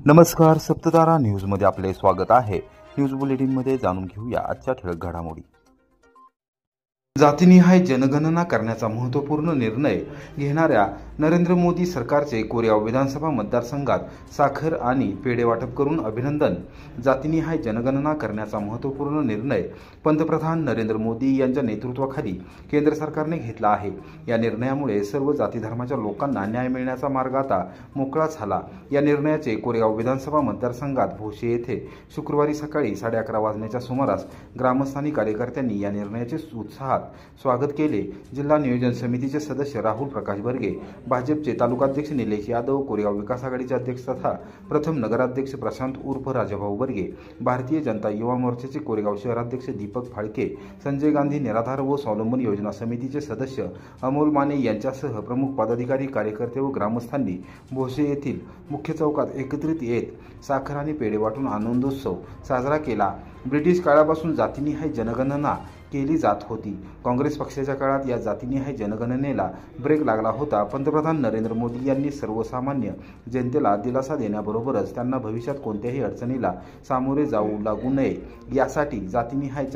नमस्कार, सप्ततारा न्यूजमध्ये आपले स्वागत आहे। न्यूज बुलेटिनमध्ये जाणून घेऊया आजच्या ठळक घडामोडी। जातीनिहाय जनगणना करण्याचा महत्त्वपूर्ण निर्णय घेणाऱ्या नरेंद्र मोदी सरकारचे कोरेगाव विधानसभा मतदारसंघात साखर आणि पेढे वाटप करून अभिनंदन। जातीनिहाय जनगणना करण्याचा महत्त्वपूर्ण निर्णय पंतप्रधान नरेंद्र मोदी यांच्या नेतृत्वाखाली केंद्र सरकारने घेतला आहे। या निर्णयामुळे सर्व जाती धर्माच्या लोकांना न्याय मिळण्याचा मार्ग आता मोकळा झाला। या निर्णयाचे कोरेगाव विधानसभा मतदारसंघात भोसे येथे शुक्रवारी सकाळी 11:30 वाजण्याच्या सुमारास ग्रामस्थांनी कार्यकर्त्यांनी या निर्णयाचे उत्साहात स्वागत केले। जिल्हा नियोजन समितीचे सदस्य राहुल प्रकाश बर्गे, भाजपचे तालुकाध्यक्ष निलेश यादव, कोरेगाव विकास आघाडीचे अध्यक्ष तथा प्रथम नगराध्यक्ष प्रशांत उर्फ राजाभाऊ बर्गे, भारतीय जनता युवा मोर्चाचे कोरेगाव शहराध्यक्ष दीपक फाळके, संजय गांधी निराधार व स्वावलंबन योजना समितीचे सदस्य अमोल माने यांच्यासह प्रमुख पदाधिकारी, कार्यकर्ते व ग्रामस्थांनी भोसे येथील मुख्य चौकात एकत्रित येत साखर आणि पेढे वाटून आनंदोत्सव साजरा केला। ब्रिटिश काळापासून जातीनिहाय जनगणना केली जात होती। काँग्रेस पक्षाच्या काळात या जातीनिहाय जनगणनेला ब्रेक लागला होता। पंतप्रधान नरेंद्र मोदी यांनी सर्वसामान्य जनतेला दिलासा देण्याबरोबरच त्यांना भविष्यात कोणत्याही अडचणीला सामोरे जाऊ लागू नये यासाठी जातीनिहाय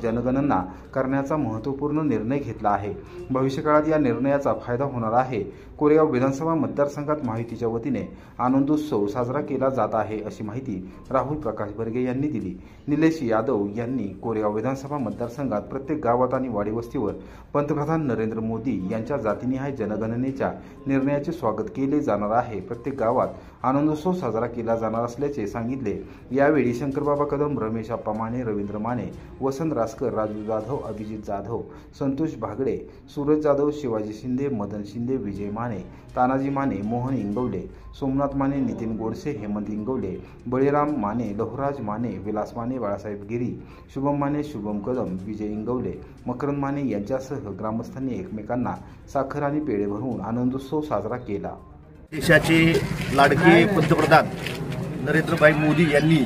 जनगणना करण्याचा महत्त्वपूर्ण निर्णय घेतला आहे। भविष्यकाळात या निर्णयाचा फायदा होणार आहे। कोरेगाव विधानसभा मतदारसंघात महायुतीच्या वतीने आनंदोत्सव साजरा केला जात आहे, अशी माहिती राहुल प्रकाश बर्गे यांनी दिली। निलेश यादव यांनी कोरेगाव विधानसभा मतदारसंघात प्रत्येक गावात आणि वाडीवस्तीवर पंतप्रधान नरेंद्र मोदी यांच्या जातीनिहाय जनगणनेच्या निर्णयाचे स्वागत केले जाणार आहे। प्रत्येक गावात आनंदोत्सव साजरा केला जाणार असल्याचे सांगितले। यावेळी शंकरबाबा कदम, रमेश आप्पा माने, रवींद्र माने, वसंत रासकर, राजू जाधव, अभिजित जाधव, संतोष भागडे, सूरज जाधव, शिवाजी शिंदे, मदन शिंदे, विजय माने, तानाजी माने, मोहन इंगवले, सोमनाथ माने, नितीन गोडसे, हेमंत इंगवले, बळीराम माने, लहुराज माने, विलास माने, बाळासाहेब गिरी, शुभम माने, शुभम कदम, विजय इंगवले, मकरंद माने यांच्यासह ग्रामस्थांनी एकमेकांना साखर आणि पेढे भरून आनंदोत्सव साजरा केला। देशाचे लाडके पंतप्रधान नरेंद्रभाई मोदी यांनी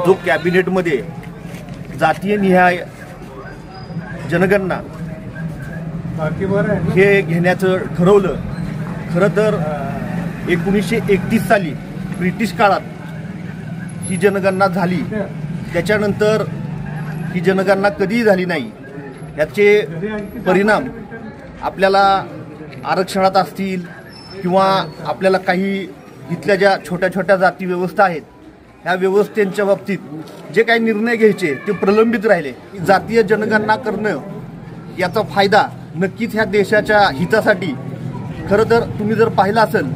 जो कॅबिनेटमध्ये जातीय निहाय जनगणना हे घेण्याचं ठरवलं। खरं तर 1931 साली ब्रिटिश काळात ही जनगणना झाली। त्याच्यानंतर ही जनगणना कधीही झाली नाही। याचे परिणाम आपल्याला आरक्षणात असतील किंवा आपल्याला काही इथल्या ज्या छोट्या छोट्या जाती व्यवस्था आहेत ह्या व्यवस्थेच्या बाबतीत जे काही निर्णय घ्यायचे ते प्रलंबित राहिले। जातीय जनगणना करणं याचा फायदा नक्कीच ह्या देशाच्या हितासाठी। खरं तर तुम्ही जर पाहिलं असेल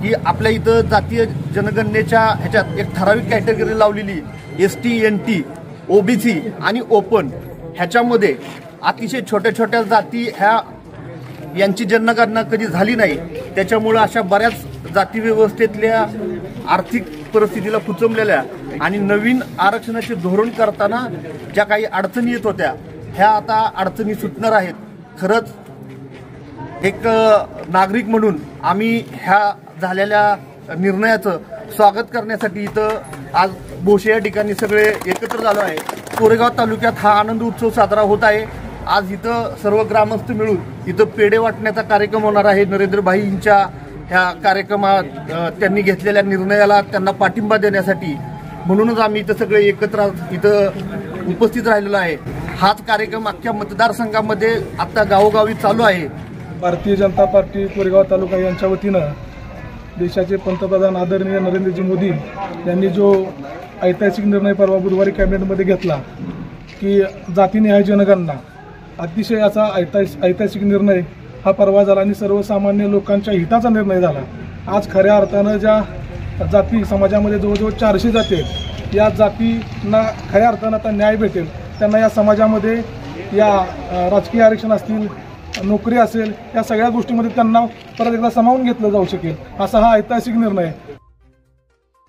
की आपल्या इथं जातीय जनगणनेच्या ह्याच्यात एक ठराविक कॅटेगरी लावलेली ST, NT, OBC आणि ओपन, ह्याच्यामध्ये अतिशय छोट्या छोट्या जाती ह्या यांची जनगणना कधी झाली नाही। त्याच्यामुळे अशा बऱ्याच जाती व्यवस्थेतल्या आर्थिक परिस्थितीला कुचमलेल्या आणि नवीन आरक्षणाचे धोरण करताना ज्या काही अडचणी येत होत्या ह्या आता अडचणी सुटणार आहेत। खरंच एक नागरिक म्हणून आम्ही ह्या झालेल्या निर्णयाचं स्वागत करण्यासाठी इथं आज भोसे या ठिकाणी सगळे एकत्र झालो आहे। कोरेगाव तालुक्यात हा आनंद उत्सव साजरा होत आहे। आज इथं सर्व ग्रामस्थ मिळून इथं पेढे वाटण्याचा कार्यक्रम होणार आहे। नरेंद्रभाईंच्या ह्या कार्यक्रमात त्यांनी घेतलेल्या निर्णयाला त्यांना पाठिंबा देण्यासाठी म्हणूनच आम्ही इथं सगळे एकत्र इथं उपस्थित राहिलेलो आहे। हाच कार्यक्रम अख्ख्या मतदारसंघामध्ये आता गावोगावी चालू आहे। भारतीय जनता पार्टी कोरेगाव तालुका यांच्या वतीनं देशाचे पंतप्रधान आदरणीय नरेंद्रजी मोदी यांनी जो ऐतिहासिक निर्णय परवा बुधवारी कॅबिनेटमध्ये घेतला की जातीनिहाय जनगणना, अतिशय याचा ऐतिहासिक निर्णय हा परवा झाला आणि सर्वसामान्य लोकांच्या हिताचा निर्णय झाला। आज खऱ्या अर्थानं ज्या जाती समाजामध्ये जवळजवळ 400 जाती आहेत, या जातींना खऱ्या अर्थानं आता न्याय भेटेल। त्यांना या समाजामध्ये या राजकीय आरक्षण असतील, नोकरी असेल, या सगळ्या गोष्टींमध्ये त्यांना परत एकदा सामावून घेतलं जाऊ शकेल, असा हा ऐतिहासिक निर्णय आहे।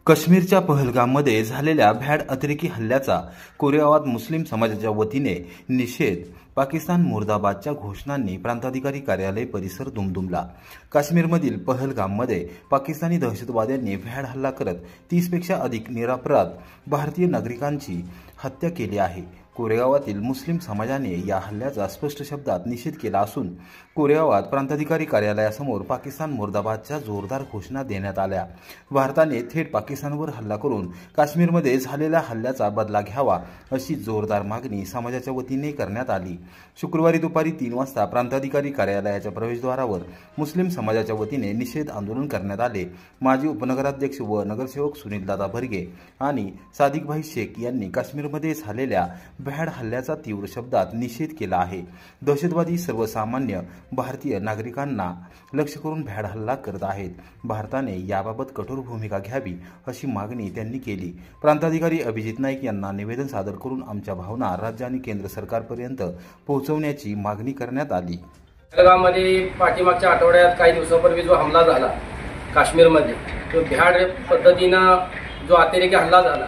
काश्मीरच्या पहलगाममध्ये झालेल्या भ्याड अतिरेकी हल्ल्याचा कोरेगावात मुस्लिम समाजाच्या वतीने निषेध। पाकिस्तान मुर्दाबादच्या घोषणांनी प्रांताधिकारी कार्यालय परिसर दुमदुमला। काश्मीरमधील पहलगाममध्ये पाकिस्तानी दहशतवाद्यांनी भ्याड हल्ला करत 30 पेक्षा अधिक निरपराध भारतीय नागरिकांची हत्या केली आहे। कोरेगावातील मुस्लिम समाजाने या हल्ल्याचा स्पष्ट शब्दात निषेध केला असून कोरेगावात प्रांताधिकारी कार्यालयासमोर पाकिस्तान मुर्दाबादच्या जोरदार घोषणा देण्यात आल्या। भारताने थेट पाकिस्तानवर हल्ला करून काश्मीरमध्ये झालेल्या हल्ल्याचा बदला घ्यावा अशी जोरदार मागणी समाजाच्या वतीने करण्यात आली। शुक्रवारी दुपारी 3 वाजता प्रांताधिकारी कार्यालयाच्या प्रवेशद्वारावर मुस्लिम समाजाच्या वतीने निषेध आंदोलन करण्यात आले। माजी उपनगराध्यक्ष व नगरसेवक सुनीलदादा भरगे आणि सादिकभाई शेख यांनी काश्मीरमध्ये झालेल्या भ्याड हल्ल्याचा तीव्र शब्दात निषेध केला आहे। दहशतवादी सर्वसामान्य भारतीय नागरिकांना लक्ष्य करून भ्याड हल्ला करत आहेत। भारताने याबाबत कठोर भूमिका घ्यावी अशी मागणी त्यांनी केली। प्रांताधिकारी अभिजित नाईक यांना निवेदन सादर करून आमच्या भावना राज्य आणि केंद्र सरकारपर्यंत पोहोचवण्याची मागणी करण्यात आली। बेळगावमध्ये पाठीमागच्या आठवड्यात काही दिवसांपूर्वी जो हमला झाला काश्मीरमध्ये, तो भ्याड पद्धतीनं जो अतिरेकी हल्ला झाला,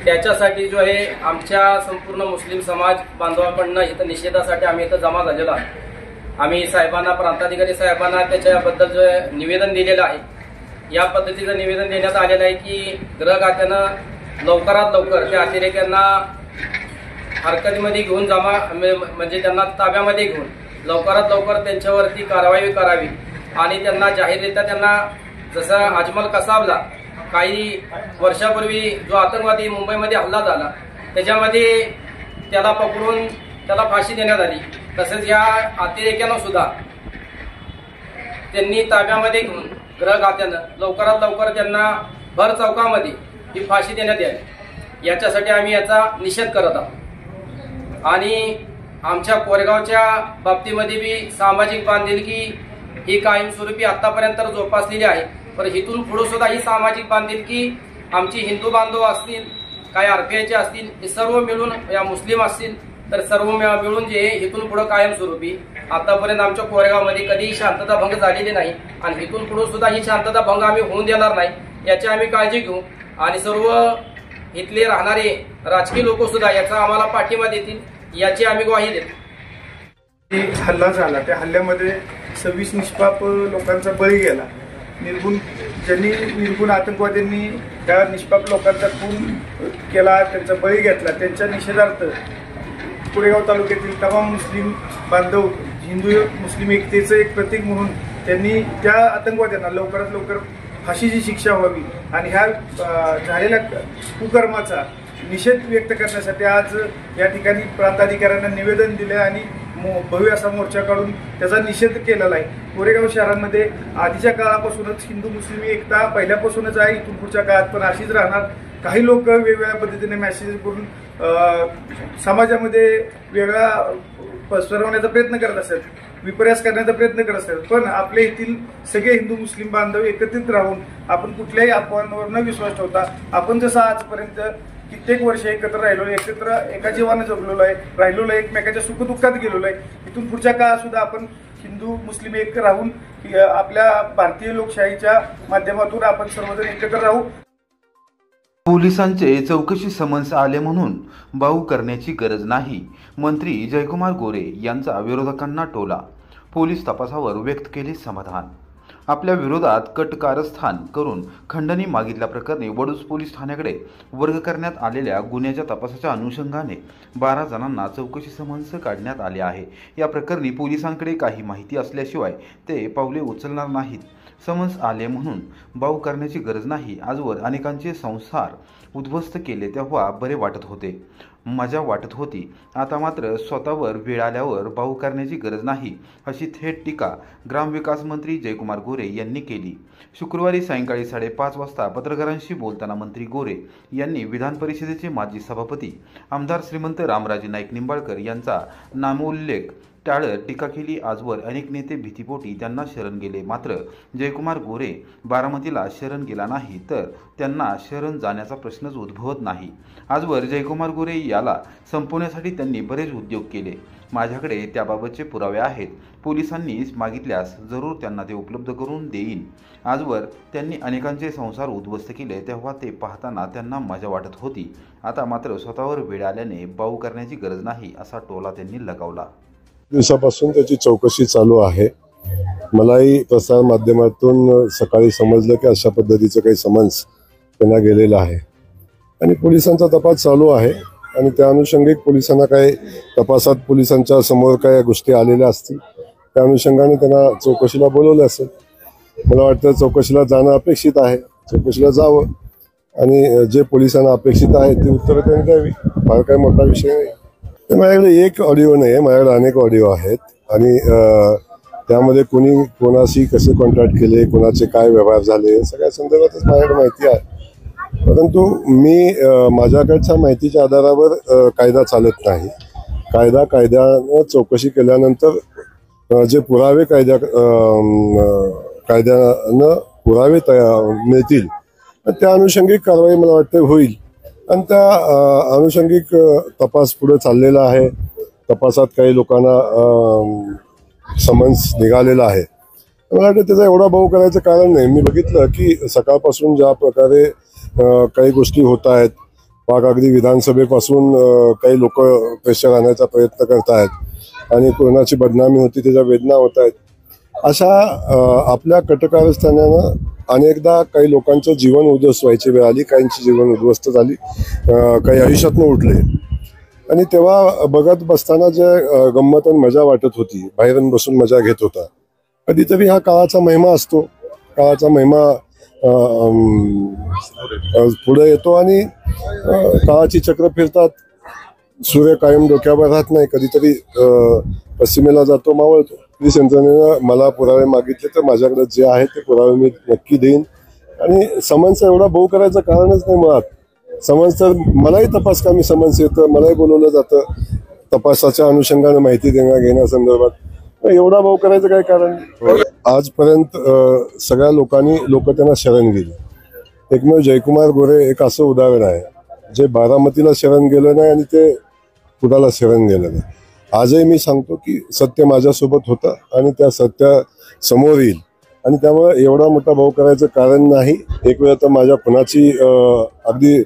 त्याच्यासाठी जो आहे आमच्या संपूर्ण मुस्लिम समाज बांधवांकडून इथं निषेधासाठी आम्ही इथं जमा झालेलो आहे। आम्ही साहेबांना, प्रांताधिकारी साहेबांना त्याच्याबद्दल जो निवेदन दिलेलं आहे। या पद्धतीचं निवेदन देण्यात आलेलं आहे की गृह खात्यानं लवकरात लवकर त्या अतिरेक्यांना हरकतीमध्ये घेऊन म्हणजे त्यांना ताब्यामध्ये घेऊन लवकरात लवकर त्यांच्यावरती कारवाई करावी आणि त्यांना जाहीररित्या त्यांना जसं अजमल कसाबला काही वर्षापूर्वी जो आतंकवादी मुंबईमध्ये हल्ला झाला त्याच्यामध्ये त्याला पकडून त्याला फाशी देण्यात आली, तसेच या अतिरेक्यांना सुद्धा त्यांनी ताब्यामध्ये घेऊन गृह खात्यानं लवकरात लवकर त्यांना भर चौकामध्ये ही फाशी देण्यात यावी। याच्यासाठी आम्ही याचा निषेध करत आहोत। आणि आमच्या कोरेगावच्या बाबतीमध्ये बी सामाजिक बांधिलकी ही कायमस्वरूपी आतापर्यंत जोपासलेली आहे, पण इथून पुढे सुद्धा ही सामाजिक बांधिलकी आमची हिंदू बांधव असतील, काय आरपीआयचे असतील, हे सर्व मिळून, या मुस्लिम असतील तर सर्व मिळून जे इथून पुढे कायमस्वरूपी, आतापर्यंत आमच्या कोरेगावमध्ये कधीही शांतता भंग झालेली नाही आणि इथून पुढे सुद्धा ही शांतता भंग आम्ही होऊन देणार नाही, याची आम्ही काळजी घेऊ। आणि सर्व इथले राहणारे राजकीय लोक सुद्धा याचा आम्हाला पाठिंबा देतील याची आम्ही ग्वाही देतो। हल्ला झाला, त्या हल्ल्यामध्ये 26 निष्पाप लोकांचा बळी गेला। ज्यांनी निर्गुण आतंकवाद्यांनी त्या निष्पाप लोकांचा खून केला, त्यांचा बळी घेतला, त्यांच्या निषेधार्थ कोरेगाव तालुक्यातील तमाम मुस्लिम बांधव हिंदू मुस्लिम एकतेचं एक प्रतीक म्हणून त्यांनी त्या आतंकवाद्यांना लवकरात लवकर फाशीची शिक्षा व्हावी आणि ह्या झालेल्या कुकर्माचा निषेध व्यक्त करण्यासाठी आज या ठिकाणी प्रांताधिकाऱ्यांना निवेदन दिले आणि भव्य असा मोर्चा काढून त्याचा निषेध केलेला आहे। कोरेगाव शहरामध्ये आधीच्या काळापासूनच हिंदू मुस्लिम एकता पहिल्यापासूनच आहे, इथून पुढच्या काळात पण अशीच राहणार। काही लोक वेगवेगळ्या पद्धतीने मेसेज करून समाजामध्ये वेगळा पसरवण्याचा प्रयत्न करत असतात, विपर्यास करण्याचा प्रयत्न करत असतात, पण आपल्या येथील सगळे हिंदू मुस्लिम बांधव एकत्रित राहून आपण कुठल्याही अफवांवर न विश्वास ठेवता आपण जसं आजपर्यंत कित्येक वर्ष एकत्र राहिलो, एकत्र एका जीवानं जगलेलो आहे, राहिलेलो आहे, एकमेकाच्या सुखदुःखात गेलेलो आहे। इथून पुढच्या काळात सुद्धा आपण हिंदू मुस्लिम एक राहून आपल्या भारतीय लोकशाहीच्या माध्यमातून आपण सर्वजण एकत्र राहू। पोलिसांचे चौकशी समन्स आले म्हणून बाऊ करण्याची गरज नाही, मंत्री जयकुमार गोरे यांचा विरोधकांना टोला। पोलीस तपासावर व्यक्त केले समाधान। आपल्या विरोधात कट कारस्थान करून खंडणी मागितल्याप्रकरणी वडूज पोलीस ठाण्याकडे वर्ग करण्यात आलेल्या गुन्ह्याच्या तपासाच्या अनुषंगाने 12 जणांना चौकशी समन्स काढण्यात आले आहे। या प्रकरणी पोलिसांकडे काही माहिती असल्याशिवाय ते पावले उचलणार नाहीत। समन्स आले म्हणून बाऊ करण्याची गरज नाही। आजवर अनेकांचे संसार उद्ध्वस्त केले तेव्हा बरे वाटत होते, मजा वाटत होती, आता मात्र स्वतःवर वेळ आल्यावर बाऊ करण्याची गरज नाही, अशी थेट टीका ग्रामविकास मंत्री जयकुमार गोरे यांनी केली। शुक्रवारी सायंकाळी 5:30 वाजता पत्रकारांशी बोलताना मंत्री गोरे यांनी विधान परिषदेचे माजी सभापती आमदार श्रीमंत रामराजे नाईक निंबाळकर यांचा नामोल्लेख टाळत टीका केली। आजवर अनेक नेते भीतीपोटी त्यांना शरण गेले, मात्र जयकुमार गोरे बारामतीला शरण गेला नाही, तर त्यांना शरण जाण्याचा प्रश्नच उद्भवत नाही। आजवर जयकुमार गोरे याला संपवण्यासाठी त्यांनी बरेच उद्योग केले। माझ्याकडे त्याबाबतचे पुरावे आहेत, पोलिसांनी मागितल्यास जरूर त्यांना ते उपलब्ध करून देईन। आजवर त्यांनी अनेकांचे संसार उद्ध्वस्त केले तेव्हा ते पाहताना त्यांना मजा वाटत होती, आता मात्र स्वतःवर वेळ आल्याने बाऊ करण्याची गरज नाही, असा टोला त्यांनी लगावला। दिवसापासून त्याची चौकशी चालू आहे। मलाही प्रसार माध्यमातून सकाळी समजलं की अशा पद्धतीचं काही समन्स त्यांना गेलेलं आहे आणि पोलिसांचा तपास चालू आहे आणि त्या अनुषंगिक पोलिसांना काही तपासात पोलिसांच्या समोर काही गोष्टी आलेल्या असतील त्या अनुषंगाने त्यांना चौकशीला बोलवलं असेल. मला वाटतं चौकशीला जाणं अपेक्षित आहे, चौकशीला जावं आणि जे पोलिसांना अपेक्षित आहे ते उत्तरं त्यांनी द्यावी. फार काही मोठा विषय नाही. माझ्याकडे एक ऑडिओ नाही आहे, माझ्याकडे अनेक ऑडिओ आहेत आणि त्यामध्ये कोणी कोणाशी कसे कॉन्टॅक्ट केले, कोणाचे काय व्यवहार झाले सगळ्या संदर्भातच माझ्याकडे माहिती आहे. परंतु मी माझ्याकडच्या माहितीच्या आधारावर कायदा चालत नाही. कायद्यानं चौकशी केल्यानंतर जे पुरावे कायद्यानं पुरावे मिळतील त्या अनुषंगिक कारवाई मला वाटतं होईल आणि त्या अनुषंगिक तपास पुढे चाललेला आहे. तपासात काही लोकांना समन्स निघालेला आहे. मला वाटतं त्याचा एवढा भाव करायचं कारण नाही. मी बघितलं की सकाळपासून ज्या प्रकारे काही गोष्टी होत आहेत, पाक अगदी विधानसभेपासून काही लोक प्रेशर आणण्याचा प्रयत्न करत आहेत आणि कोणाची बदनामी होती त्याच्या वेदना होत आहेत. अशा आपल्या कटकारस्थानानं अनेकदा काही लोकांचं जीवन उद्ध्वस्त व्हायची वेळ आली, काहींची जीवन उद्ध्वस्त झाली, काही आयुष्यातनं उठले आणि तेव्हा बघत बसताना जे गंमत आणि मजा वाटत होती, बाहेरून बसून मजा घेत होता. कधीतरी हा काळाचा महिमा असतो. काळाचा महिमा पुढे येतो आणि काळाची चक्र फिरतात. सूर्य कायम डोक्यावर राहत नाही, कधीतरी पश्चिमेला जातो, मावळतो. पोलीस यंत्रणेनं मला पुरावे मागितले तर माझ्याकडे जे आहे ते पुरावे मी नक्की देईन आणि समन्स एवढा भाऊ करायचं कारणच नाही. मुळात समन्स तर मलाही तपास कामी समन्स येतं, मलाही बोलवलं जातं तपासाच्या अनुषंगाने माहिती घेण्यासंदर्भात. एवढा भाऊ करायचं काय कारण. आजपर्यंत सगळ्या लोक त्यांना शरण गेले. एकमेव जयकुमार गोरे एक असं उदाहरण आहे जे बारामतीला शरण गेलं नाही आणि ते कुणाला शरण गेलं नाही. आजही मी सांगतो की सत्य माझ्यासोबत होतं आणि त्या सत्या समोर येईल आणि त्यामुळे एवढा मोठा भाऊ करायचं कारण नाही. एक वेळ तर माझ्या खुनाची अगदी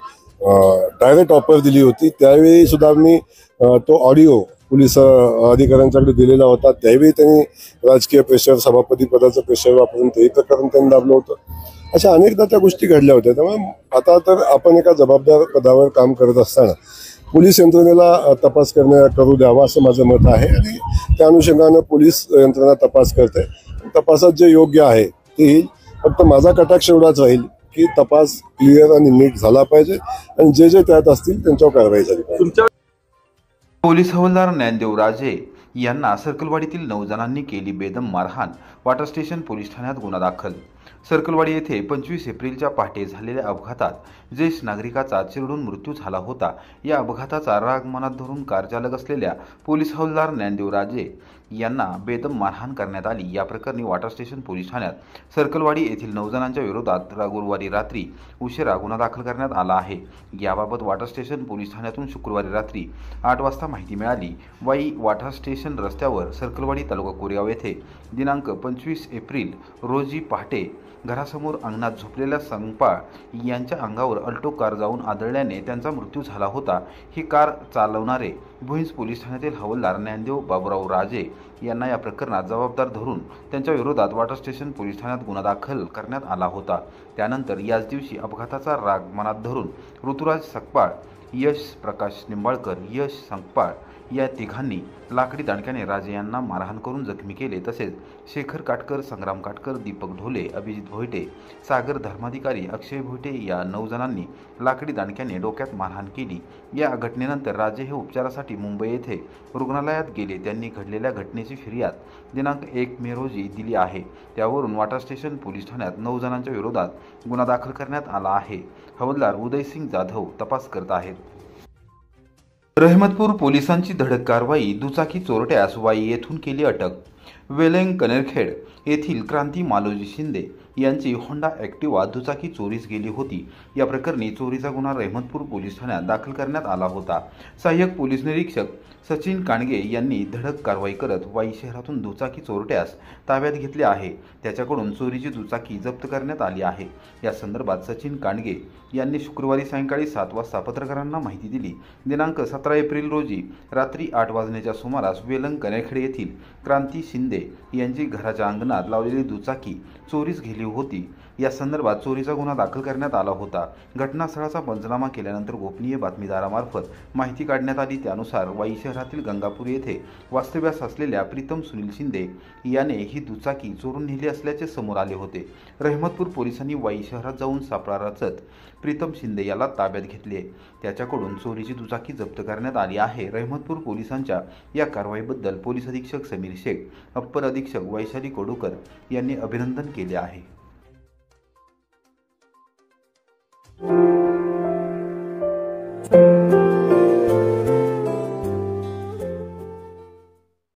डायरेक्ट ऑफर दिली होती, त्यावेळी सुद्धा मी तो ऑडिओ पोलीस अधिकाऱ्यांच्याकडे दिलेला होता. त्यावेळी त्यांनी राजकीय प्रेशर, सभापती पदाचं प्रेशर वापरून ते प्रकरण त्यांनी दाबलं होतं. अशा अनेकदा त्या गोष्टी घडल्या होत्या. त्यामुळे आता तर आपण एका जबाबदार पदावर काम करत असताना पोलीस यंत्रणेला तपास करू द्यावा असं माझं मत आहे आणि त्या अनुषंगानं पोलीस यंत्रणा तपास करते. तपासात जे योग्य आहे ते येईल. फक्त माझा कटाक्ष एवढाच राहील की तपास क्लिअर आणि नीट झाला पाहिजे आणि जे त्यात असतील त्यांच्यावर कारवाई झाली पाहिजे. पोलीस हवालदार ज्ञानदेव राजे यांना सर्कलवाडीतील 9 जणांनी केली बेदम मारहाण. वॉटर स्टेशन पोलीस ठाण्यात गुन्हा दाखल. सर्कलवाडी येथे 25 एप्रिलच्या पहाटे झालेल्या अपघातात ज्येष्ठ नागरिकाचा चिरडून मृत्यू झाला होता. या अपघाताचा राग मनात धरून कार चालक असलेल्या पोलीस हवालदार ज्ञानदेव राजे यांना बेदम मारहाण करण्यात आली. या प्रकरणी वॉटर स्टेशन पोलीस ठाण्यात सर्कलवाडी येथील 9 जणांच्या विरोधात गुरुवारी रात्री उशिरा गुन्हा दाखल करण्यात आला आहे. याबाबत वॉटर स्टेशन पोलीस ठाण्यातून शुक्रवारी रात्री 8 वाजता माहिती मिळाली. वाई वॉटर स्टेशन रस्त्यावर सर्कलवाडी तालुका कोरेगाव येथे दिनांक 25 एप्रिल रोजी पहाटे घरासमोर अंगणात झोपलेल्या संगपाळ यांच्या अंगावर अल्टो कार जाऊन आदळल्याने त्यांचा मृत्यू झाला होता. ही कार चालवणारे भुईंज पोलीस ठाण्यातील हवालदार ज्ञानदेव बाबूराव राजे यांना या प्रकरणात जबाबदार धरून त्यांच्या विरोधात वॉटर स्टेशन पोलीस ठाण्यात गुन्हा दाखल करण्यात आला होता. त्यानंतर याच दिवशी अपघाताचा राग मनात धरून ऋतुराज सकपाळ, यश प्रकाश निंबाळकर, यश संकपाळ या तिघांनी लाकडी दांडक्याने राजे यांना मारहाण करून जखमी केले. तसेच शेखर काटकर, संग्राम काटकर, दीपक ढोले, अभिजित भोईटे, सागर धर्माधिकारी, अक्षय भोईटे या 9 जणांनी लाकडी दांडक्याने डोक्यात मारहाण केली. या घटनेनंतर राजे हे उपचारासाठी मुंबई येथे रुग्णालयात गेले. त्यांनी घडलेल्या घटनेची फिर्याद दिनांक 1 मे रोजी दिली आहे. त्यावरून वॉटर स्टेशन पोलीस ठाण्यात 9 जणांच्या विरोधात गुन्हा दाखल करण्यात आला आहे. हवालदार उदयसिंग जाधव तपास करत आहेत. रहमतपूर पोलिसांची धडक कारवाई. दुचाकी चोरट्यास वाई येथून केली अटक. वेलंग कनेरखेड येथील क्रांती मालोजी शिंदे यांची होंडा ॲक्टिवा दुचाकी चोरीस गेली होती. या प्रकरणी चोरीचा गुन्हा रहमतपूर पोलीस ठाण्यात दाखल करण्यात आला होता. सहाय्यक पोलीस निरीक्षक सचिन कांडगे यांनी धडक कारवाई करत वाई शहरातून दुचाकी चोरट्यास ताब्यात घेतले आहे. त्याच्याकडून चोरीची दुचाकी जप्त करण्यात आली आहे. या संदर्भात सचिन कांडगे यांनी शुक्रवारी सायंकाळी 7 वाजता पत्रकारांना माहिती दिली. दिनांक 17 एप्रिल रोजी रात्री 8 वाजण्याच्या सुमारास वेलंग कनेरखेड येथील क्रांती शिंदे यांची घराच्या अंगणात लावलेली दुचाकी चोरीस गेली होती. या संदर्भात चोरीचा गुन्हा दाखल करण्यात आला होता। घटनास्थळाचा पंचनामा केल्यानंतर गोपनीय बातमीदारामार्फत माहिती काढण्यात आली। त्यानुसार वाई शहरातील गंगापूर येथे वास्तव्यास असलेल्या प्रीतम सुनील शिंदे याने ही दुचाकी चोरून नेली असल्याचे समोर आले होते। रहमतपूर पोलिसांनी वाई शहरात जाऊन सापळा रचत प्रीतम शिंदे याला ताब्यात घेतले। त्याच्याकडून चोरीची दुचाकी जप्त करण्यात आली आहे। रहमतपूर पोलिसांच्या या कारवाईबद्दल पोलीस अधीक्षक समीर शेख, अप्पर अधीक्षक वैशाली कोडुकर यांनी अभिनंदन केले आहे।